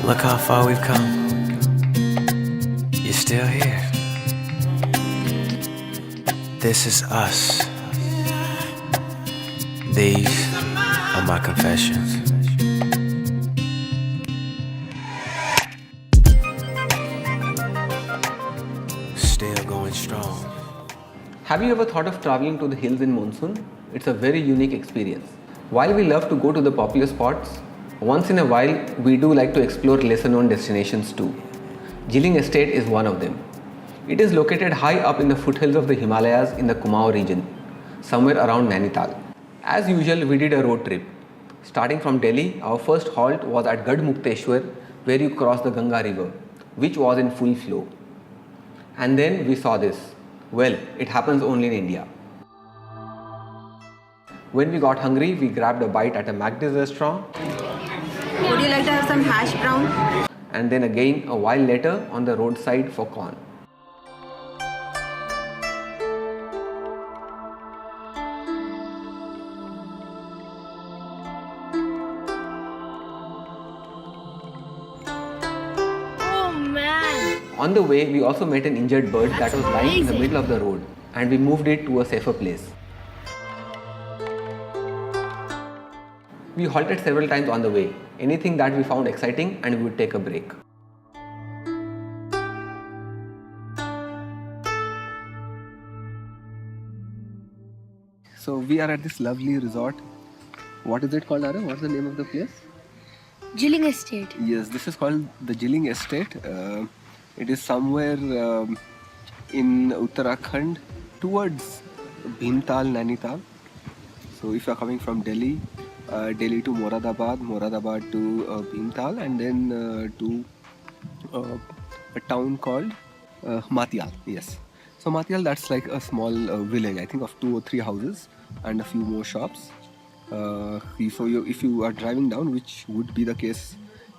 Look how far we've come. You're still here. This is us. These are my confessions. Still going strong. Have you ever thought of traveling to the hills in monsoon? It's a very unique experience. While we love to go to the popular spots, once in a while we do like to explore lesser known destinations too. Jhiling Estate is one of them. It is located high up in the foothills of the Himalayas in the Kumaon region, somewhere around Nainital. As usual, we did a road trip. Starting from Delhi, our first halt was at Gadmukteshwar, where you cross the Ganga river, which was in full flow. And then we saw this. Well, it happens only in India. When we got hungry, we grabbed a bite at a McD's restaurant. Would you like to have some hash brown? And then again a while later on the roadside for corn. Oh man! On the way, we also met an injured bird that was lying in the middle of the road, and we moved it to a safer place. We halted several times on the way, anything that we found exciting, and we would take a break. So we are at this lovely resort. What is it called, Ara? What's the name of the place? Jhiling Estate. Yes, this is called the Jhiling Estate. It is somewhere in Uttarakhand towards Bhimtal, Nainital. So if you are coming from Delhi, Delhi to Moradabad, Moradabad to Bhimtal, and then to a town called Matial. Yes. So Matial, that's like a small village, I think of 2 or 3 houses and a few more shops. If you are driving down, which would be the case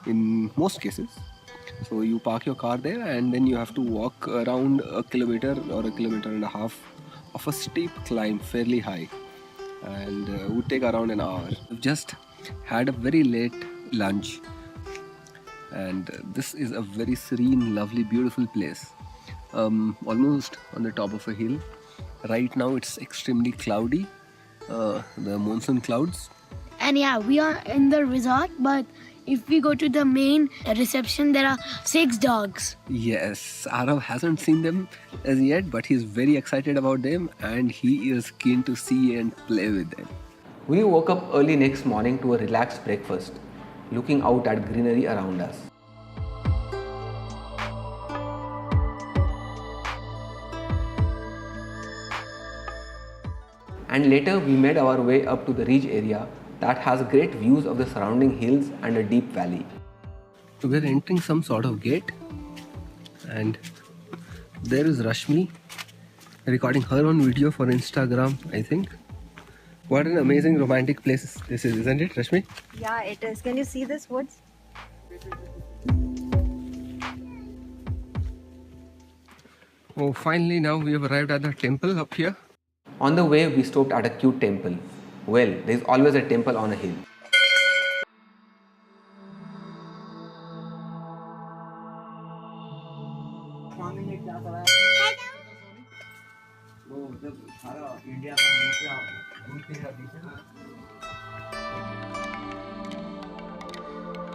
in most cases, so you park your car there and then you have to walk around a kilometer or a kilometer and a half of a steep climb, fairly high, and would take around an hour. We've just had a very late lunch, and this is a very serene, lovely, beautiful place. Almost on the top of a hill. Right now it's extremely cloudy, the monsoon clouds. And yeah, we are in the resort, but if we go to the main reception, there are 6 dogs. Yes, Arav hasn't seen them as yet, but he's very excited about them and he is keen to see and play with them. We woke up early next morning to a relaxed breakfast, looking out at greenery around us. And later we made our way up to the ridge area that has great views of the surrounding hills and a deep valley. So we're entering some sort of gate, and there is Rashmi recording her own video for Instagram, I think. What an amazing romantic place this is, isn't it, Rashmi? Yeah, it is. Can you see this woods? Oh, finally now we have arrived at the temple up here. On the way, we stopped at a cute temple. Well, there is always a temple on a hill.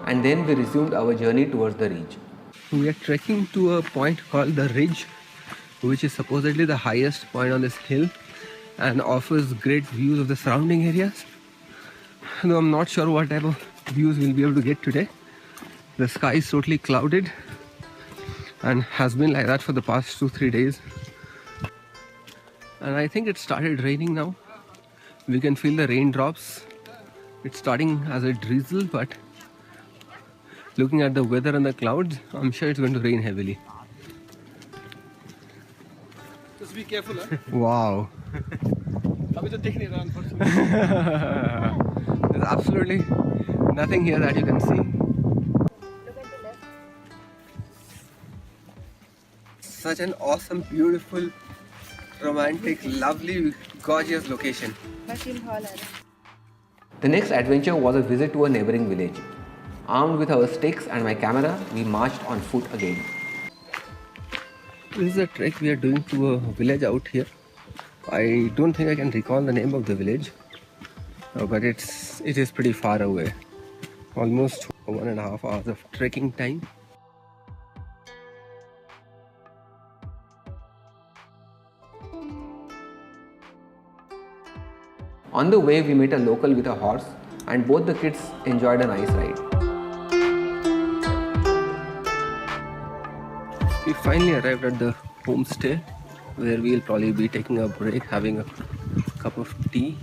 And then we resumed our journey towards the ridge. We are trekking to a point called the ridge, which is supposedly the highest point on this hill and offers great views of the surrounding areas. Though I'm not sure what type of views we'll be able to get today. The sky is totally clouded and has been like that for the past 2-3 days. And I think it started raining now. We can feel the raindrops. It's starting as a drizzle, but looking at the weather and the clouds, I'm sure it's going to rain heavily. Just be careful, huh? Wow. There's absolutely nothing here that you can see. Look at the left. Such an awesome, beautiful, romantic, lovely, gorgeous location. The next adventure was a visit to a neighboring village. Armed with our sticks and my camera, we marched on foot again. This is a trek we are doing to a village out here. I don't think I can recall the name of the village, but it is pretty far away. Almost 1.5 hours of trekking time. On the way, we met a local with a horse, and both the kids enjoyed a nice ride. We finally arrived at the homestay where we'll probably be taking a break, having a cup of tea.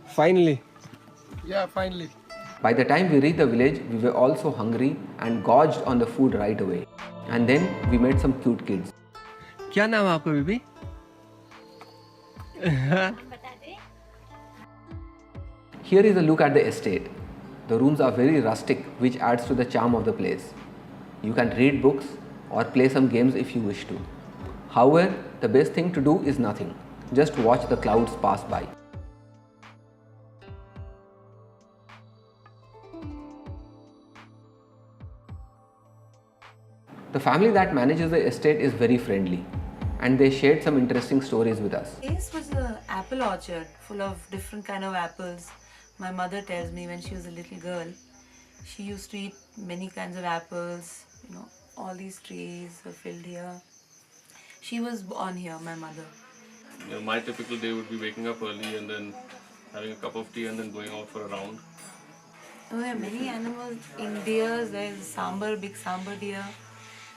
Finally. Yeah, finally. By the time we reached the village, we were all so hungry and gorged on the food right away. And then we met some cute kids. क्या नाम है आपका baby? Here is a look at the estate. The rooms are very rustic, which adds to the charm of the place. You can read books or play some games if you wish to. However, the best thing to do is nothing. Just watch the clouds pass by. The family that manages the estate is very friendly, and they shared some interesting stories with us. This was an apple orchard full of different kind of apples. My mother tells me when she was a little girl, she used to eat many kinds of apples. You know, all these trees were filled here. She was born here, my mother. You know, my typical day would be waking up early and then having a cup of tea and then going out for a round. Oh, there are many animals. In deers, there is sambar, big sambar deer,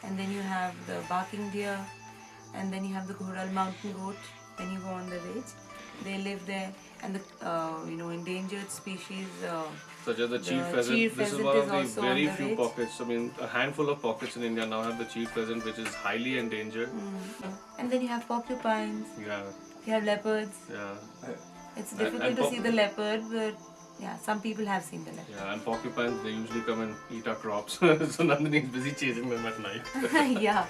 and then you have the barking deer, and then you have the Ghoral mountain goat. When you go on the ridge, they live there, and the endangered species. Such as the chief pheasant. This is one of the very few pockets. I mean, a handful of pockets in India now have the chief pheasant, which is highly endangered. And then you have porcupines. Yeah. You have leopards. Yeah. It's difficult to see the leopard, but yeah, some people have seen the leopard. Yeah, and porcupines, they usually come and eat our crops. So Nandini is busy chasing them at night. Yeah.